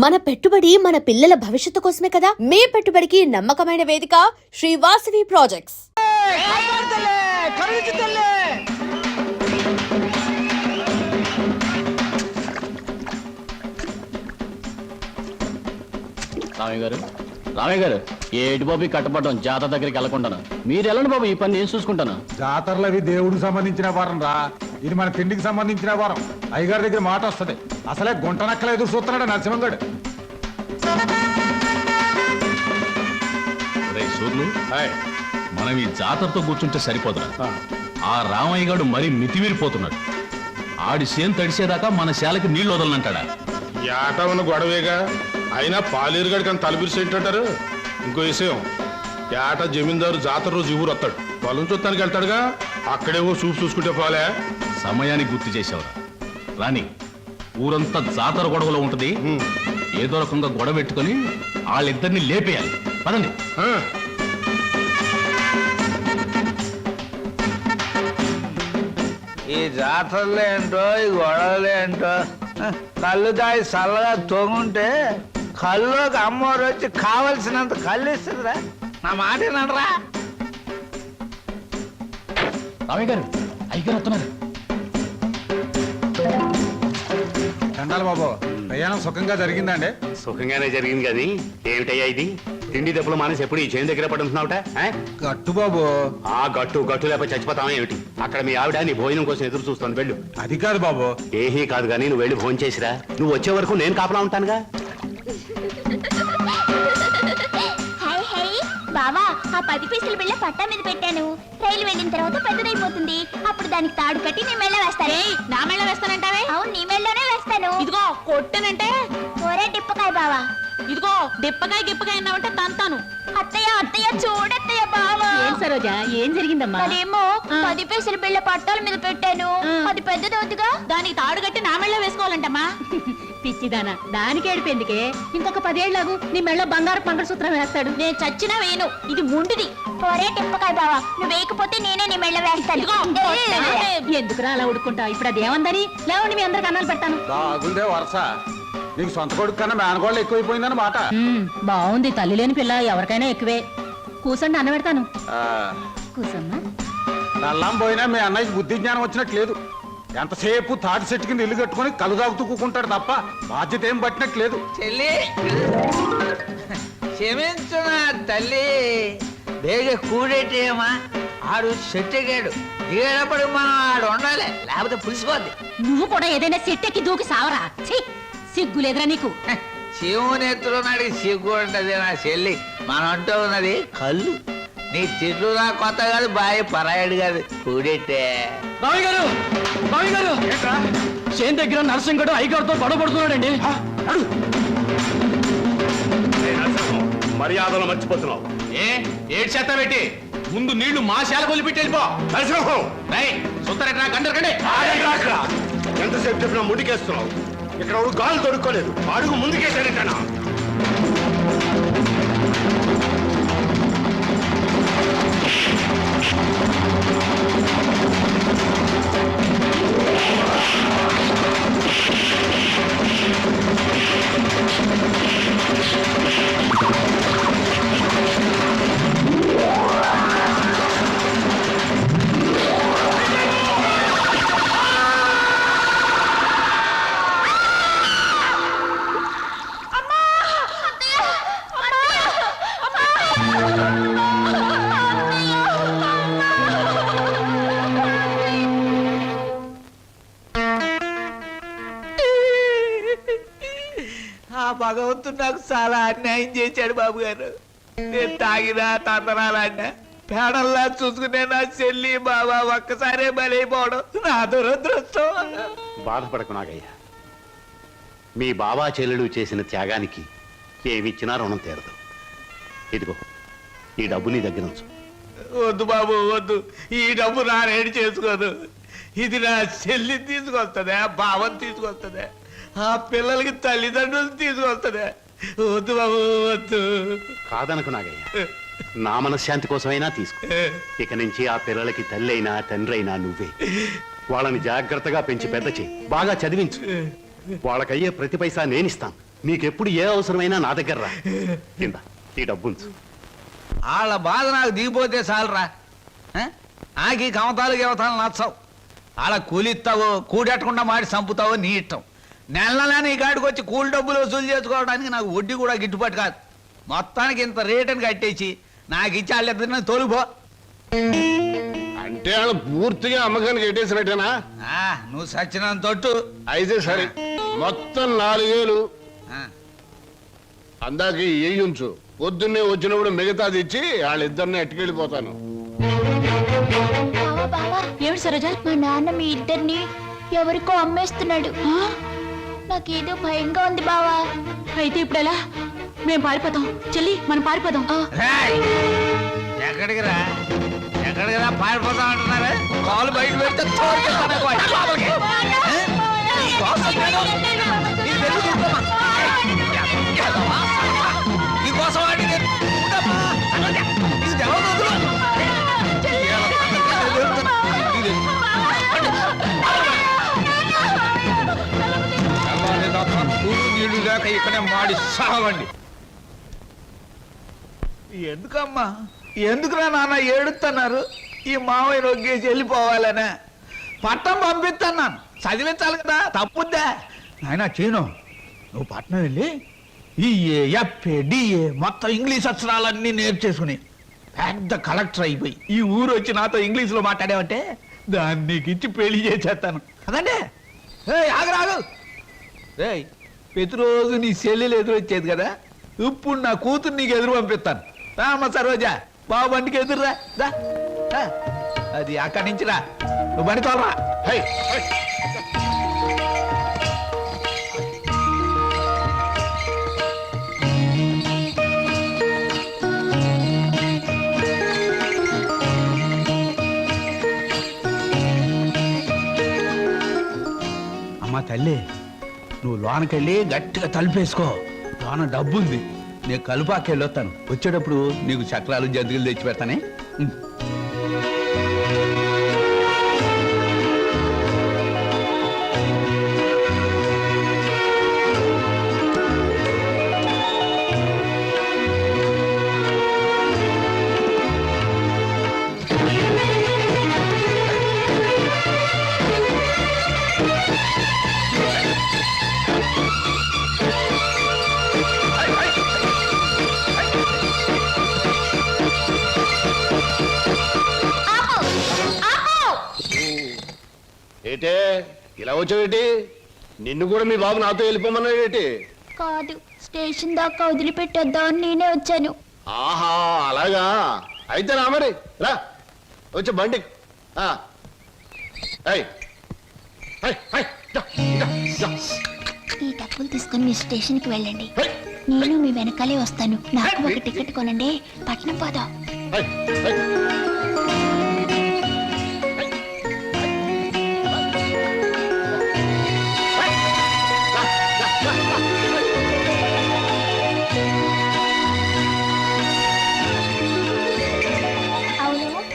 మన పెట్టుబడి మన పిల్లల భవిష్యత్తు కోసమే కదా. మీ పెట్టుబడికి నమ్మకమైన వేదిక శ్రీ వాసవి ప్రాజెక్ట్స్. రామయ్య గారు ఏటి బాబు కట్టపడడం జాతర దగ్గరికి వెళ్ళకుండా మీరు వెళ్ళండి బాబు, ఈ పని నేను చూసుకుంటాను. జాతరలు అవి దేవుడికి సంబంధించిన వారం రా, ఇది మన తిండికి సంబంధించిన వారం. అయ్యగారి దగ్గర మాట వస్తుంది. అసలే గుంట నక్కల ఎదురు చూస్తున్నాడు నరసింహంగడు. సూర్లు మనం ఈ జాతరతో కూర్చుంటే సరిపోదురా. ఆ రామయ్య గారు మరీ మితిమీరిపోతున్నాడు. ఆడి సేను తడిసేదాకా మన శాలకి నీళ్లు వదలనంటాడా? ఏట ఉన్న గొడవేగా, అయినా పాలేరుగాడికి అని తలపిరిసేంటారు. ఇంకో విషయం, ఏట జమీందారు జాతర రోజు ఊరు వస్తాడు, పొలం చూస్తానికి వెళ్తాడుగా, అక్కడేవో చూపు చూసుకుంటే పోలే. సమయానికి గుర్తు చేసేవరా రాని. ఊరంతా జాతర గొడవలో ఉంటది. ఏదో రకంగా గొడవ పెట్టుకుని వాళ్ళిద్దరిని లేపేయాలి. పదండి. ఈ జాతరలు ఏంటో, ఈ గొడవలు ఏంటో, కళ్ళు తాగి చల్లగా తొంగుంటే కళ్ళుకి అమ్మవారు వచ్చి కావలసినంత కళ్ళు ఇస్తుందిరా. నా మాట ఏనంటరా. రామయ్య గారు అయ్యగారు వస్తున్నారు. చండాలి బాబు, ప్రయాణం సుఖంగా జరిగిందండి? సుఖంగానే జరిగింది కానీ ఏమిటయ్యా ఇది? తిండి దెబ్బలు మానేసి ఎప్పుడు ఈ చేను దగ్గర పడుతున్నావుట? గట్టు బాబు. ఆ గట్టు లేకపోతే చచ్చిపోతావా ఏమిటి? అక్కడ మీ ఆవిడ నీ భోజనం కోసం ఎదురు చూస్తాను, వెళ్ళు. అది కాదు బాబు. ఏమీ కాదు కానీ నువ్వు వెళ్ళి భోజనం చేసిరా. నువ్వు వచ్చే వరకు నేను కాపలా ఉంటానుగా. బావా, ఆ 10 పైసలు బిళ్ళ పట్టా మీద పెట్టాను. రైలు వెళ్ళిన తర్వాత పెద్దదైపోతుంది. అప్పుడు దానికి తాడు కట్టి నీ మెళ్ళ వేస్తాను. నా మెళ్ళ వేస్తానంటావే? అవును, నీ మెళ్ళలోనే వేస్తాను. ఇదిగో కొట్టనంటే ఒరే టిప్పకాయ బావా. ఇదిగో డిప్పకాయ గిప్పకాయ అన్నావంటే తంతాను. అత్తయ్య అత్తయ్య చూడత్తయ్య బావా. ఏం సరోజా, ఏం జరిగిందమ్మా? అదేమో 10 పైసలు బిళ్ళ పట్టాల మీద పెట్టాను. అది పెద్దదవుతుగా, దానికి తాడు కట్టి నా మెళ్ళ వేసుకోవాలంటమ్మా. పిచ్చిదానా, దానికి ఏడిపోయిందికే. ఇంకొక 10 ఏళ్లకు నీ మెళ్ళ బంగారు మంగళసూత్రం వేస్తాడు. నేను చచ్చినా వేయను, ఇది ముండిది. ఒరే టిప్పకాయ బావా, నువ్వు వేయకపోతే నేనే నీ మెళ్ళ వేస్తాను. ఎందుకురా అలా ఉడుకుంటా? ఇప్పుడు అది ఏమందని లేవండి, మీ అందరికి అన్నాలు పెడతాను. బాగుందే వరుస. నీకు సొంత కొడుకు కన్నా మేనగోళ్ళు ఎక్కువైపోయిందని మాట. బాగుంది, తల్లి లేని పిల్ల ఎవరికైనా ఎక్కువే. కూసండి, అన్న పెడతాను. కూసమ్మా. నల్లం పోయినా మీ అన్నయ్యకి బుద్ధి జ్ఞానం వచ్చినట్టు లేదు. ఎంతసేపు తాటి చెట్టు కింద ఇల్లు కట్టుకుని కలు తాగుతూ కూకుంటాడు తప్ప బాధ్యత ఏం పట్టినట్లేదు. చెల్లి క్షమించు నా తల్లి. బేగ కూడేటేమా, ఆడు చెట్టెగాడు. దిగేటప్పుడు మనం ఆడు ఉండాలి, లేకపోతే పులిసిపోద్ది. నువ్వు కూడా ఏదైనా సెట్టెక్కి దూకి సావరా. సిగ్గులేదురా నీకు? శివుని ఎత్తులున్నాడు, సిగ్గు ఉంటది నా చెల్లి. మనం అంటూ ఉన్నది కళ్ళు. నీ తిట్లు నా కొత్త కాదు, బాయ్ పరాయడు కాదు. కూడెట్టే రామయ్య గారు, రామయ్య గారు, చేను దగ్గర నరసింహగడు అయ్యగారితో గొడవ పడుతున్నాడండి. మర్యాదలు మర్చిపోతున్నావు. ఏడు చేత పెట్టి ముందు నీళ్లు మా శాల కొలిపెట్టి వెళ్ళిపో. ఎంతసేపు చెప్పినా ముందుకేస్తున్నావు. ఇక్కడ గాలు దొరుకోలేదు, అడుగు ముందుకేసారేటనా? ఆ భగవంతుడు నాకు చాలా అన్యాయం చేశాడు బాబు గారు. నేను తాగినా తందనాలన్నా పేడల్లా చూసుకునే నా చెల్లి బాబా ఒక్కసారే బలైపోవడం నా దురదృష్టం. బాధపడకు నాగయ్య. మీ బాబా చెల్లెలు చేసిన త్యాగానికి ఏమిచ్చినా రుణం తీరదు. ఇదిగో ఈ డబ్బు నీ దగ్గర ఉంచు. వద్దు బాబు వద్దు, ఈ డబ్బు నా రేడి చేసుకోదు. ఇది నా చెల్లి తీసుకొస్తుందా, బావని తీసుకొస్తుందా, ఆ పిల్లలకి తల్లిదండ్రులు తీసుకొస్తుందా? వద్దు బాబు వద్దు. కాదనకు నాగయ్య, నా మనశ్శాంతి కోసమైనా తీసుకో. ఇక నుంచి ఆ పిల్లలకి తల్లి అయినా తండ్రి అయినా నువ్వే. వాళ్ళని జాగ్రత్తగా పెంచి పెద్ద చేయి, బాగా చదివించు. వాళ్ళకయ్యే ప్రతి పైసా నేనిస్తాను. నీకెప్పుడు ఏ అవసరమైనా నా దగ్గర రా కింద ఈ డబ్బుంచు. వాళ్ళ బాధ నాకు దిగిపోతే చాలరా. నాకు ఈ కమతాలు గవతాలు నచ్చవు. అలా కూలిస్తావో కూడెట్టకుండా మాడి చంపుతావో నీ ఇష్టం. నెల నీ కాడికి వచ్చి కూలి డబ్బులు వసూలు చేసుకోవడానికి నాకు వడ్డీ కూడా గిట్టుబాటు కాదు. మొత్తానికి ఇంత రేటుని కట్టేసి నాకు ఇచ్చి వాళ్ళిద్దరిని తోలిపో. అంటే వాళ్ళు పూర్తిగా అమ్మకానికి ఎట్టేసినట్టేనా? నువ్వు సచ్చినంత తొట్టు. అయితే సరే, మొత్తం 4000 అందాక ఉంచు. పొద్దున్నే వచ్చినప్పుడు మిగతాది ఇచ్చి వాళ్ళిద్దరిని ఎట్టుకెళ్ళిపోతాను. బావా బావా, ఏమిటి సరోజ? మా నాన్న మీ ఇద్దరిని ఎవరికో అమ్మేస్తున్నాడు. నాకేదో భయంగా ఉంది బావా. అయితే ఇప్పుడు ఎలా? మేము పారిపోతాం చెల్లి, మనం పారిపోదాం. ఎక్కడికి రా పారిపోతాం అంటున్నారా? కాలు బయట పెడితే తోలుకెళ్తాను ఎక్కువ. లోపలికి. నీ కోసం నీ పెళ్లి చూసుకోమా. నీ కోసం వాడి ఉండమ్మా. నీకు తెలవదు వదులు. నీళ్లు లేక ఇక్కడే మాడి సావండి. ఎందుకమ్మా, ఎందుకురా నాన్న ఏడుస్తున్నారు? ఈ మావయ్య రొగ్గేసి వెళ్ళిపోవాలనే పట్నం పంపిస్తున్నాను. చదివించాలి కదా, తప్పుద్దా? ఆయన చీను, నువ్వు పట్నం వెళ్ళి ఈ ఎఫ్ఏ డిఏ మొత్తం ఇంగ్లీష్ అక్షరాలన్నీ నేర్చేసుకుని పెద్ద కలెక్టర్ అయిపోయి ఈ ఊరు వచ్చి నాతో ఇంగ్లీష్లో మాట్లాడావంటే దాన్ని నీకు ఇచ్చి పెళ్లి చేసేస్తాను. అదండి ఆగరాగు. ప్రతిరోజు నీ చెల్లెలు ఎదురు వచ్చేది కదా, ఇప్పుడు నా కూతురు నీకు ఎదురు పంపిస్తాను. రామ్మ సరోజా, బాబు బండికి ఎదురురా. అది అక్కడి నుంచి రా, నువ్వు బండి తోలరా. అమ్మా తల్లి, నువ్వు లోనకెళ్ళి గట్టిగా తలుపేసుకో. లోన డబ్బు ఉంది. నేను కలుపాకెళ్ళి వస్తాను. వచ్చేటప్పుడు నీకు చక్రాలు జంతికలు తెచ్చి పెడతానే. ఏటే ఇలా వచ్చావేటి? నిన్ను కూడా మీ బాబు నాతో వెళ్ళిపోమన్నాడేటి? కాదు, స్టేషన్ దాకా వదిలిపెట్టొద్దామని నేనే వచ్చాను. ఆహా, అలాగా. అయితే రా మరి, రా వచ్చి బండి. ఈ డబ్బులు తీసుకుని మీ స్టేషన్కి వెళ్ళండి. నేను మీ వెనకాలే వస్తాను. నాకు ఒక టికెట్ కొనండి, పట్నం పోదాం.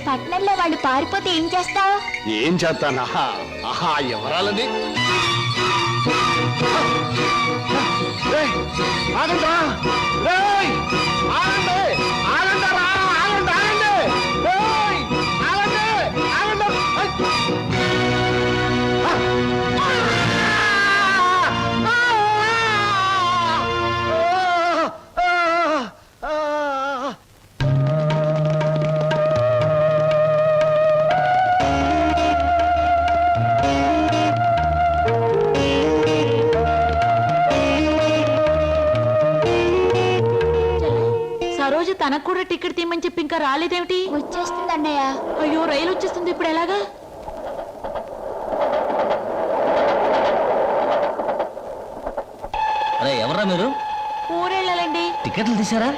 పట్నంలో వాళ్ళు పారిపోతే ఏం చేస్తావు? ఏం చేస్తానా? ఆహా, ఎవరాలది? ఆగండి, ఆగండి, ఆగండి, ఆగండి, ఆగండి, ఆగండి. సరోజ తనకు కూడా టికెట్ తీయమని చెప్పి ఇంకా రాలేదేమిటి? వచ్చేస్తుంది అన్నయ్య. అయ్యో, రైలు వచ్చేస్తుంది. ఇప్పుడు ఎలాగా? అరే ఎవరా మీరు? ఊరెళ్ళాలండి. టికెట్లు తీసారా?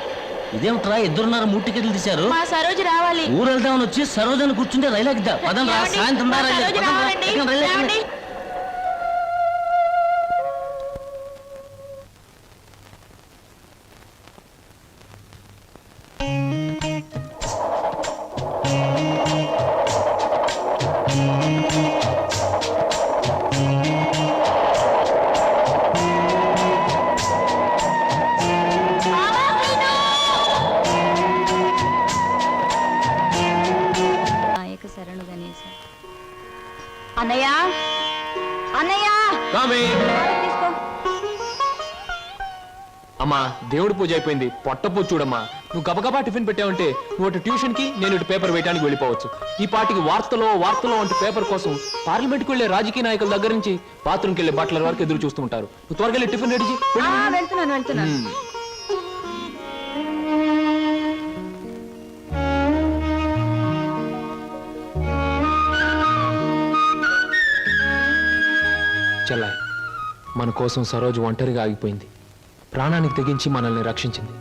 ఇదేమిట్రా, ఇద్దరున్నారు 3 టికెట్లు తీశారు. మా సరోజ రావాలి. ఊరు వెళ్దామని వచ్చి సరోజని కూర్చుంటే రైలు ఎక్కుదా? పదండి రా, సాయంత్రం రా, రైలు సరోజ రావాలండి. రావండి. స్వామి. అమ్మా దేవుడి పూజ అయిపోయింది, పొట్ట పూజ చూడమ్మా. నువ్వు గబగబా టిఫిన్ పెట్టావంటే నువ్వు అటు ట్యూషన్ కి, నేను ఇటు పేపర్ వేయడానికి వెళ్ళిపోవచ్చు. ఈ పాటికి వార్తలో అంటే పేపర్ కోసం పార్లమెంట్కి వెళ్లే రాజకీయ నాయకుల దగ్గర నుంచి బాత్రూమ్కి వెళ్లే బట్టల వరకు ఎదురు చూస్తూ ఉంటారు. నువ్వు త్వరగా వెళ్ళి టిఫిన్ రెడీ చేయి. వెళ్తున్నాను. చెల్లాయ్, మన కోసం సరోజు ఒంటరిగా ఆగిపోయింది. ప్రాణానికి తెగించి మనల్ని రక్షించింది.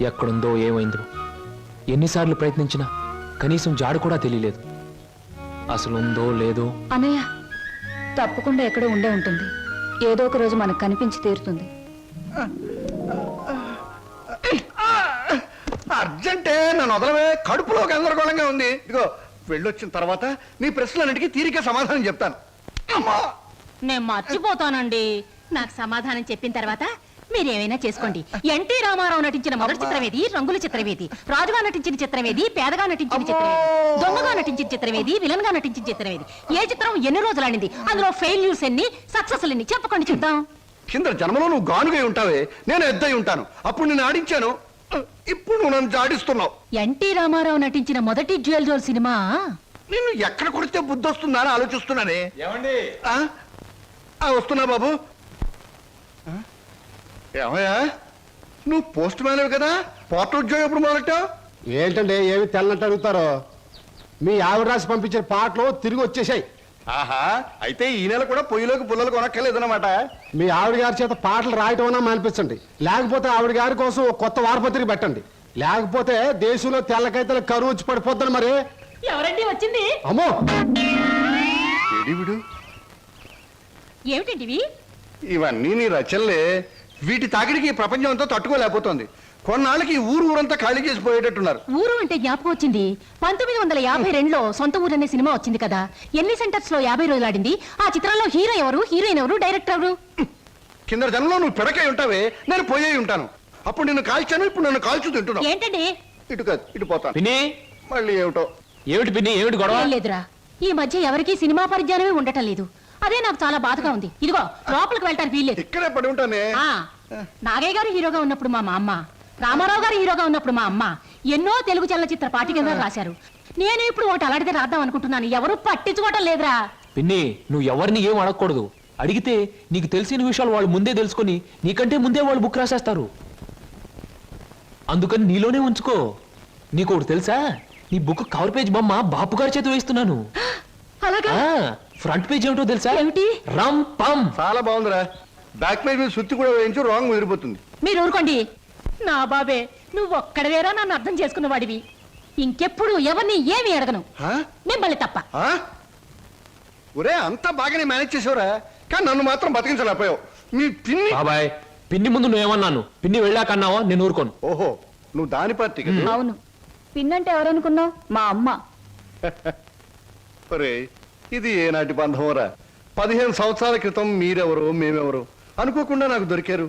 ఎక్కడుందో ఏమైందో ఎన్నిసార్లు ప్రయత్నించినా కనీసం జాడు కూడా తెలియలేదు. అసలు ఉందో లేదో. అన్నయ్య తప్పకుండా ఎక్కడో ఉండే ఉంటుంది. ఏదో ఒక రోజు మనకు కనిపించి తీరుతుంది. అర్జెంటే నన్ను వదలవే, కడుపులో గందరగోళంగా ఉంది. ఇదిగో వెళ్ళొచ్చిన తర్వాత నీ ప్రశ్నలన్నిటికీ తీరిక సమాధానం చెప్తాను. అమ్మా, నేను మర్చిపోతానండి. నాకు సమాధానం చెప్పిన తర్వాత మీరేమైనా చేసుకోండి. ఎన్టీ రామారావు నటించిన మొదటి చిత్రమేది, రంగుల చిత్రమేది, రాజుగా నటించిన చిత్రమేది, పేదగా నటించిన చిత్రమేది, దొంగగా నటించిన చిత్రమేది, విలన్ గా నటించిన చిత్రమేది, ఏ చిత్రం ఎన్ని రోజులు ఆడింది, అందులో ఫెయిల్యూర్స్ ఎన్ని, సక్సెస్ ఎన్ని చెప్పకండి చూద్దాం. కింద జన్మలో నువ్వు గానుగై ఉంటావే, నేను ఎద్దై ఉంటాను. అప్పుడు నేను ఆడించాను, ఇప్పుడు నువ్వు నన్ను జాడిస్తున్నావు. ఎన్టీ రామారావు నటించిన మొదటి జ్యువెల్ జోల్ సినిమా నిన్ను ఎక్కడ కొడితే బుద్ధి వస్తుందా అని ఆలోచిస్తున్నానే. ఏమండి? వస్తున్నా బాబు. ఏమయ్యా, నువ్వు పోస్ట్ మ్యాన్ కదా, పోర్ట్ ఉద్యోగం ఎప్పుడు మొదలెట్టావు? ఏంటండి ఏమి తెల్లనట్టు అడుగుతారో? మీ ఆవిడ రాసి పంపించిన పాటలు తిరిగి వచ్చేసాయి. ఆహా, అయితే ఈ నెల కూడా పొయ్యిలోకి పుల్లలు కొనక్కర్లేదన్నమాట. మీ ఆవిడ గారి చేత పాటలు రాయటం అన్నా మానిపించండి. లేకపోతే ఆవిడ గారి కోసం ఒక కొత్త వారపత్రిక పెట్టండి. లేకపోతే దేశంలో తెల్లకైతే కరువు వచ్చి పడిపోద్దని మరి. ఎవరండి వచ్చింది? అమ్మో, విడు ఏమిటండి ఇవన్నీ నీ రచనలే. వీటి తాకిడికి ఈ ప్రపంచం అంతా తట్టుకోలేకపోతుంది. కొన్నాళ్ళకి ఈ ఊరంతా ఖాళీ చేసి పోయేటట్టున్నారు. ఊరు అంటే జ్ఞాపకం వచ్చింది. 1952లో సొంత ఊరు అనే సినిమా వచ్చింది కదా. ఎన్ని సెంటర్స్ లో 50 రోజులు ఆడింది. ఆ చిత్రంలో హీరో ఎవరు, హీరోయిన్ ఎవరు, డైరెక్టర్ ఎవరు? కింద జనంలో నువ్వు పిడకై ఉంటావే, నేను పోయే ఉంటాను. అప్పుడు నిన్ను కాల్చాను, ఇప్పుడు నన్ను కాల్చు తింటున్నావు. ఏంటండి? ఇటు కాదు, ఇటు పోతాను. పిన్ని, మళ్ళీ ఏమిటో. ఏమిటి పిన్ని, ఏమిటి గొడవ? ఏం లేదురా, ఈ మధ్య ఎవరికీ సినిమా పరిజ్ఞానమే ఉండటం లేదు. అదే నాకు చాలా బాధగా ఉంది. ఇదిగో లోపలికి వెళ్ళటానికి వీల్లేదు. ఇక్కడే పడి ఉంటానే. నాగయ్య గారు హీరోగా ఉన్నప్పుడు మా అమ్మ, రామారావు గారు హీరోగా ఉన్నప్పుడు మా అమ్మ ఎన్నో తెలుగు చలనచిత్ర పాఠికగా రాశారు. నేను ఇప్పుడు ఒకటి అలాంటిదే రాద్దాం అనుకుంటున్నాను. ఎవరు పట్టించుకోవటం లేదురా. పిన్ని, నువ్వు ఎవరిని ఏం అడగకూడదు. అడిగితే నీకు తెలిసిన విషయాలు వాళ్ళు ముందే తెలుసుకొని నీకంటే ముందే వాళ్ళు బుక్ రాసేస్తారు. అందుకని నీలోనే ఉంచుకో. నీకు ఒకటి తెలుసా, నీ బుక్ కవర్ పేజ్ బొమ్మ బాపు గారి చేత వేస్తున్నాను. అలాగా? ఫ్రంట్ పేజ్ ఏమిటో తెలుసా? ఏమిటి? రమ్ పమ్. చాలా బాగుందిరా. బ్యాక్ పేజ్ మీద సుత్తి కూడా వేయించు, రాంగ్ ముదిరిపోతుంది. మీరు ఊరుకోండి. నా బాబే, నువ్వు ఒక్కడవేరా నన్ను అర్థం చేసుకున్న వాడివి. ఇంకెప్పుడు ఎవరిని ఏమి అడగను, మిమ్మల్ని తప్ప. ఒరే, అంతా బాగానే మేనేజ్ చేసేవరా, కానీ నన్ను మాత్రం బతికించలేకపోయావు. మీ పిన్ని. బాబాయ్, పిన్ని ముందు నువ్వేమన్నాను? పిన్ని వెళ్ళాక అన్నావా? నేను ఊరుకోను. ఓహో, నువ్వు దాని పార్టీ కదా. అవును, పిన్నంటే ఎవరనుకున్నావు? మా అమ్మ. ఒరే, ఇది ఏనాటి బంధమోరా. 15 సంవత్సరాల క్రితం మీరెవరు, మేమెవరు అనుకోకుండా నాకు దొరికారు.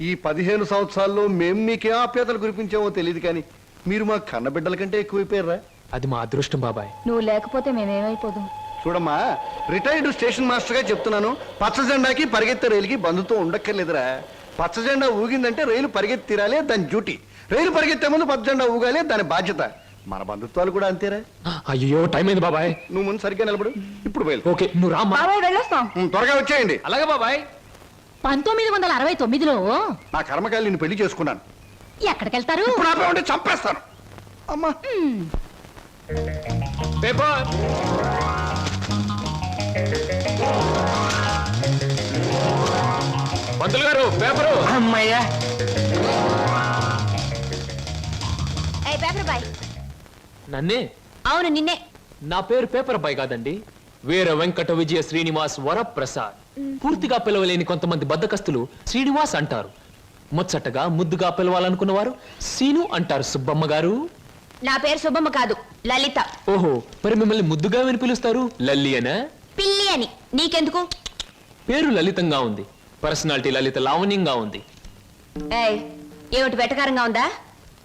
ఈ 15 సంవత్సరాల్లో మేము మీకే ఆప్యాతలు కురిపించామో తెలియదు, కానీ మీరు మా కన్నబిడ్డల కంటే ఎక్కువైపోయారా. అది మా అదృష్టం బాబాయ్. నువ్వు లేకపోతే మేమేమైపోదాం. చూడమ్మా, రిటైర్డ్ స్టేషన్ మాస్టర్ గా చెప్తున్నాను, పచ్చ జెండాకి పరిగెత్తే రైలుకి బంధుతో ఉండక్కర్లేదురా. పచ్చ జెండా ఊగిందంటే రైలు పరిగెత్తి తీరాలే దాని డ్యూటీ. రైలు పరిగెత్తే ముందు పచ్చ జెండా ఊగాలే దాని బాధ్యత. మన బంధుత్వాలు కూడా అంతేరా. అయ్యో, టైం అయింది బాబాయ్. నువ్వు ముందు సరిగ్గా నిలబడు, ఇప్పుడు బయలు. ఓకే, నువ్వు రామ్మా. వెళ్ళొస్తాం. త్వరగా వచ్చేయండి. అలాగే బాబాయ్. 1969లో నా కర్మకాయలు నిన్ను పెళ్లి చేసుకున్నాను. ఎక్కడికెళ్తారు? ఇప్పుడు ఆపే ఉంటే చంపేస్తాను. అమ్మా, పేపర్. పంతులు గారు, పేపరు. అమ్మయ్యా. Paper boy. నన్నే? అవును, నిన్నే. నా పేరు పేపర్ బాయ్ కాదండి, వీర వెంకట విజయ శ్రీనివాస్ వరప్రసాద్. పూర్తిగా పిలవలేని కొంతమంది బద్దకస్తులు శ్రీనివాస్ అంటారు. ముచ్చటగా ముద్దుగా పిలవాలనుకున్న వారు సీను అంటారు. సుబ్బమ్మ గారు. నా పేరు సుబ్బమ్మ కాదు, లలిత. ఓహో, మరి మిమ్మల్ని ముద్దుగా విని పిలుస్తారు లల్లి అనా? పిల్లి అని. నీకెందుకు? పేరు లలితంగా ఉంది, పర్సనాలిటీ లలిత లావణ్యంగా ఉంది. ఏమిటి వెటకారంగా ఉందా?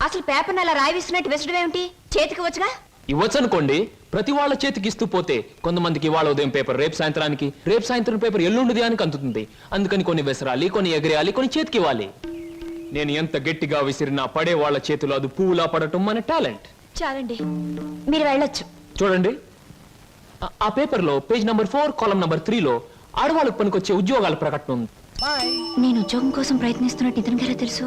అసలు పేపర్ అలా రాయిస్తున్నట్టు విసడం ఏమిటి? చేతికి వచ్చుగా. ఇవ్వచ్చు అనుకోండి, ప్రతి వాళ్ళ చేతికి ఇస్తూ పోతే కొంతమందికి ఇవాళ ఉదయం పేపర్ రేపు సాయంత్రానికి, రేపు సాయంత్రం పేపర్ ఎల్లుండి అని అందుతుంది. అందుకని కొన్ని విసరాలి, కొన్ని ఎగరేయాలి, కొన్ని చేతికి ఇవ్వాలి. నేను ఎంత గట్టిగా విసిరినా పడే వాళ్ళ చేతిలో అది పువ్వులా పడటం మన టాలెంట్. చాలండి, మీరు వెళ్ళొచ్చు. చూడండి, ఆ పేపర్లో పేజ్ నంబర్ 4 కాలం నంబర్ 3లో ఆడవాళ్ళకు పనికొచ్చే ఉద్యోగాల ప్రకటన ఉంది. నేను ఉద్యోగం కోసం ప్రయత్నిస్తున్నట్టు ఇతనికి ఎలా తెలుసు?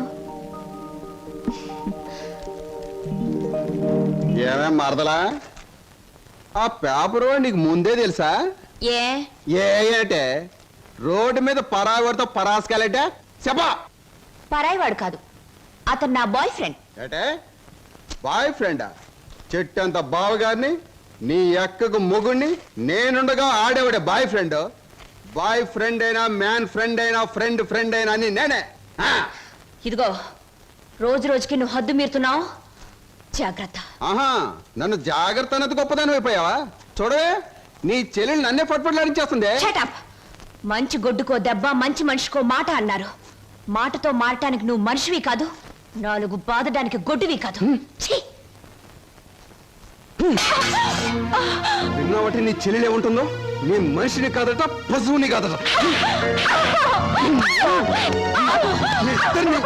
ఏమేం మరదలా, ఆ పేపరు నీకు ముందే తెలుసా? ఏంటే రోడ్డు మీద పరాగడితో పరాసుకెళ్ళటే చెప్పా. పరాయివాడు కాదు, అతను నా బాయ్ ఫ్రెండ్. ఏటే బాయ్ ఫ్రెండా? చెట్టంత బావగారిని, నీ ఎక్కకు మొగుణ్ణి, నేనుండగా ఆడేవాడే బాయ్ ఫ్రెండ్. బాయ్ ఫ్రెండ్ అయినా, మ్యాన్ ఫ్రెండ్ అయినా, ఫ్రెండ్ ఫ్రెండ్ అయినా అని నేనే. ఇదిగో, రోజు రోజుకి నువ్వు హద్దు మీరుతున్నావు, జాగ్రత్త. ఆహా, నన్ను జాగ్రత్త అన్నది గొప్పదాని అయిపోయావా? చూడవే, నీ చెల్లెలు నన్నే పట్టుపట్లాడించేస్తుంది. Shut up. మంచి గొడ్డుకో దెబ్బ, మంచి మనిషికో మాట అన్నారు. మాటతో మారటానికి నువ్వు మనిషివి కాదు, 4 బాదడానికి గొడ్డువి కాదు. ఛీ! విన్నావటి నీ చెల్లెలు ఏముంటుందో? నీ మనిషిని కాదట, పశువుని కాదట. మీ ఇద్దరిని-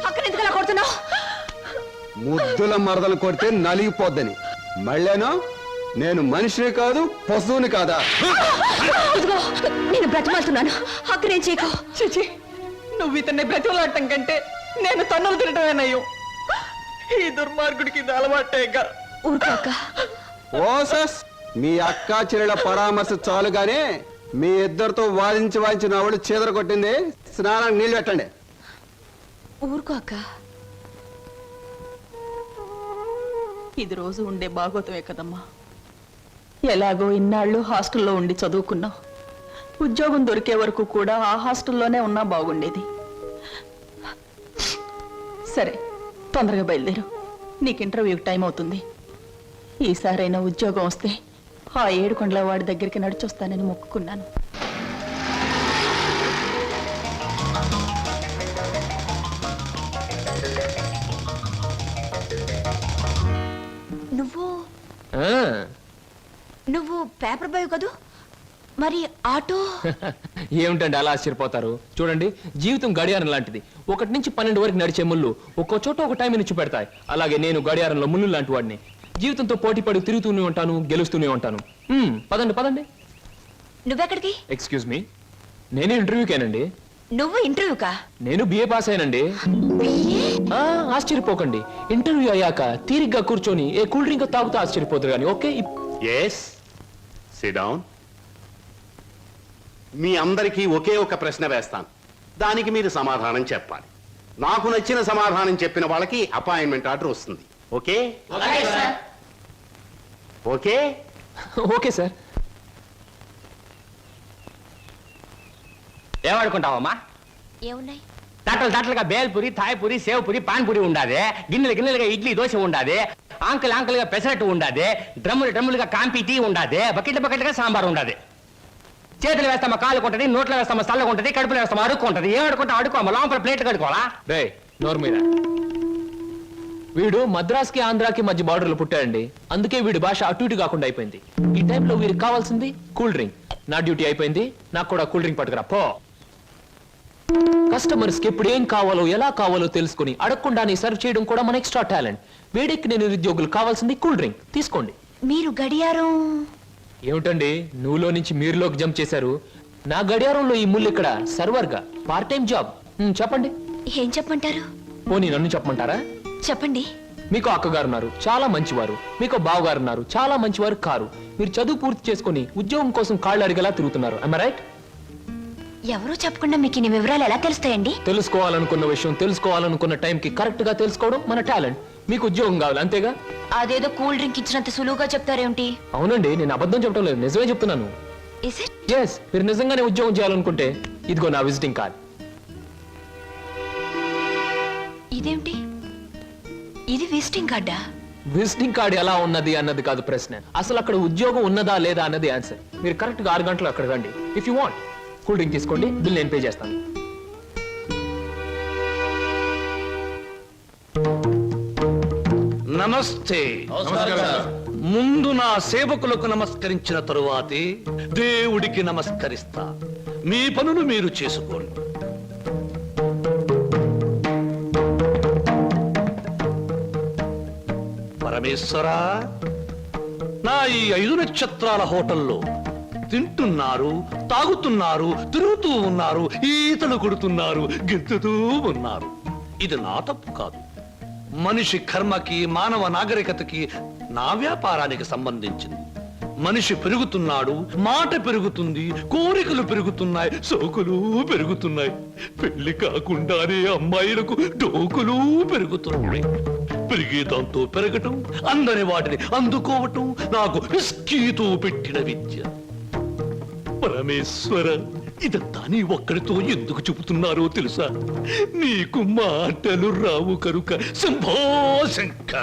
అక్కడ ఎందుకు అలా కొడుతున్నావు? ముద్దుల మరదలు కొడితే నలిగిపోద్దని. మళ్ళేనో నేను మనిషిని కాదు, పశువుని కాదా? ఇదిగో, నేను బ్రతిమాలుతున్నాను, అక్కడేం చేయకు. చిచి, నువ్వు ఇతన్ని బ్రతిమలాడటం కంటే నేను తన్నులు తినటమేనయ్యో. ఈ దుర్మార్గుడికి ఇది అలవాటేగా. ఊరుకోక. ఓసస్, మీ అక్క చెల్లెల పరామర్శ చాలుగానే మీ ఇద్దరితో వాదించి నా వాళ్ళు చీదర కొట్టింది. స్నానానికి నీళ్ళు పెట్టండి. ఊరుకోక. ఇది రోజు ఉండే భాగవతమే కదమ్మా. ఎలాగో ఇన్నాళ్ళు హాస్టల్లో ఉండి చదువుకున్నావు. ఉద్యోగం దొరికే వరకు కూడా ఆ హాస్టల్లోనే ఉన్నా బాగుండేది. సరే, తొందరగా బయలుదేరు, నీకు ఇంటర్వ్యూకి టైం అవుతుంది. ఈసారైనా ఉద్యోగం వస్తే ఆ 7 కొండల వాడి దగ్గరికి నడిచొస్తానని మొక్కుకున్నాను. నువ్వు పేపర్ బాయ్ కదూ, మరి ఆటో? ఏమిటండి అలా ఆశ్చర్యపోతారు? చూడండి, జీవితం గడియారం లాంటిది. 1 నుంచి 12 వరకు నడిచే ముళ్ళు ఒక్కో చోట ఒక టైం నుంచి పెడతాయి. అలాగే నేను గడియారంలో ముళ్ళు లాంటి వాడిని. జీవితంతో పోటీ పడి తిరుగుతూనే ఉంటాను, గెలుస్తూనే ఉంటాను. పదండి పదండి. నువ్వెక్కడికి? ఎక్స్క్యూజ్ మీ, నేను ఇంటర్వ్యూకేనండి. నువ్వు ఇంటర్వ్యూకా? నేను బిఏ పాస్ అయినండి. ఆశ్చర్యపోకండి, ఇంటర్వ్యూ అయ్యాక తీరిగ్గా కూర్చొని ఏ కూల్ డ్రింక్ తాగుతూ ఆశ్చర్యపోతారు కానీ. Okay, yes, sit down. మీ అందరికీ ఒకే ఒక ప్రశ్న వేస్తాను, దానికి మీరు సమాధానం చెప్పాలి. నాకు నచ్చిన సమాధానం చెప్పిన వాళ్ళకి అపాయింట్మెంట్ ఆర్డర్ వస్తుంది. ఓకే? Okay okay sir. ఏమనుకుంటావమ్మా? ఏమున్నాయి? తట్టలుగా బేల్పూరి, థాయ్పూరి, సేవ్పూరి, పాన్పూరి ఉండాది. గిన్నెలుగా ఇడ్లీ దోశ ఉండాది. ఆంకలుగా పెసరట్టు ఉండాది. డ్రమ్ములుగా కాంపి టీ ఉండాది. బకెట్లుగా సాంబార్ ఉండాది. చేతులు వేస్తామా కాలు కొంటది, నోట్లో వేస్తామా చల్లగా ఉంటది, కడుపులో వేస్తామా అడుక్కుంటది. ఏమడుకుంటా అడుకోమా, లోపల ప్లేట్ కడుకోవాలా? రే నోరు మీద. వీడు మద్రాస్కి ఆంధ్రాకి మధ్య బార్డర్లో పుట్టాడండి. అందుకే వీడి భాష అటు ఇటు కాకుండా అయిపోయింది. ఈ టైంలో వీరికి కావాల్సింది కూల్ డ్రింక్. నా డ్యూటీ అయిపోయింది, నాకు కూడా కూల్ డ్రింక్ పట్టుకురా పో. కస్టమర్స్ కి ఎప్పుడు ఏం కావాలో ఎలా కావాలో తెలుసుకుని అడగకుండానే సర్వ్ చేయడం కూడా మన ఎక్స్ట్రా టాలెంట్. వేడికి నేను నిరుద్యోగులు కావాల్సింది కూల్ డ్రింక్. తీసుకోండి. మీరు గడియారం? ఏమిటండి నువ్వులో నుంచి మీరులోకి జంప్ చేశారు? నా గడియారంలో ఈ ముళ్ళు ఇక్కడ సర్వర్ గా పార్ట్ టైం జాబ్. చెప్పండి. ఏం చెప్పమంటారు? పోనీ నన్ను చెప్పమంటారా? చెప్పండి. మీకు అక్కగారు ఉన్నారు, చాలా మంచివారు. మీకు బావగారు ఉన్నారు, చాలా మంచివారు కారు. మీరు చదువు పూర్తి చేసుకుని ఉద్యోగం కోసం కాళ్ళు అడిగేలా తిరుగుతున్నారు. I right? ఎవరో చెప్పకుండా మీకు ఇన్ని వివరాలు ఎలా తెలుస్తాయండి? తెలుసుకోవాలనుకున్న విషయం తెలుసుకోవాలనుకున్న టైంకి కరెక్ట్ గా తెలుసుకోవడం మన టాలెంట్. మీకు ఉద్యోగం కావాలి అంతేగా? అదేదో కూల్ డ్రింక్ ఇచ్చినంత సులువుగా చెప్తారేమిటి? అవునండి, నేను అబద్ధం చెప్పడం లేదు, నిజమే చెప్తున్నాను. Is it? Yes, మీరు నిజంగానే ఉద్యోగం చేయాలనుకుంటే ఇదిగో నా విజిటింగ్ కార్డ్. ఇదేమిటి? ఇది విజిటింగ్ కార్డా? విజిటింగ్ కార్డ్ ఎలా ఉన్నది అన్నది కాదు ప్రశ్న, అసలు అక్కడ ఉద్యోగం ఉన్నదా లేదా అన్నది ఆన్సర్. మీరు కరెక్ట్ గా 6 గంటలు అక్కడ రండి. If you want cool drink తీసుకోండి, బిల్ నేను పే చేస్తాను. నమస్తే. నమస్కారం సార్. ముందు నా సేవకులకు నమస్కరించిన తరువాతే దేవుడికి నమస్కరిస్తా. మీ పనులు మీరు చేసుకోండి. పరమేశ్వరా, నా ఈ 5 నక్షత్రాల హోటల్లో తింటున్నారు, తాగుతున్నారు, తిరుగుతూ ఉన్నారు, ఈతలు కొడుతున్నారు, గెంతుతూ ఉన్నారు. ఇది నా తప్పు కాదు. మనిషి కర్మకి, మానవ నాగరికతకి, నా వ్యాపారానికి సంబంధించింది. మనిషి పెరుగుతున్నాడు, మాట పెరుగుతుంది, కోరికలు పెరుగుతున్నాయి, సోకులు పెరుగుతున్నాయి. పెళ్లి కాకుండానే అమ్మాయిలకు డోకులు పెరుగుతున్నాయి. పెరిగేదాంతో పెరగటం, అందని వాటిని అందుకోవటం నాకు విస్కీతో పెట్టిన విద్య. పరమేశ్వర, ఇదంతా నీ ఒక్కడితో ఎందుకు చెబుతున్నారో తెలుసా? నీకు మాటలు రావు కనుక. శంభో శంకర.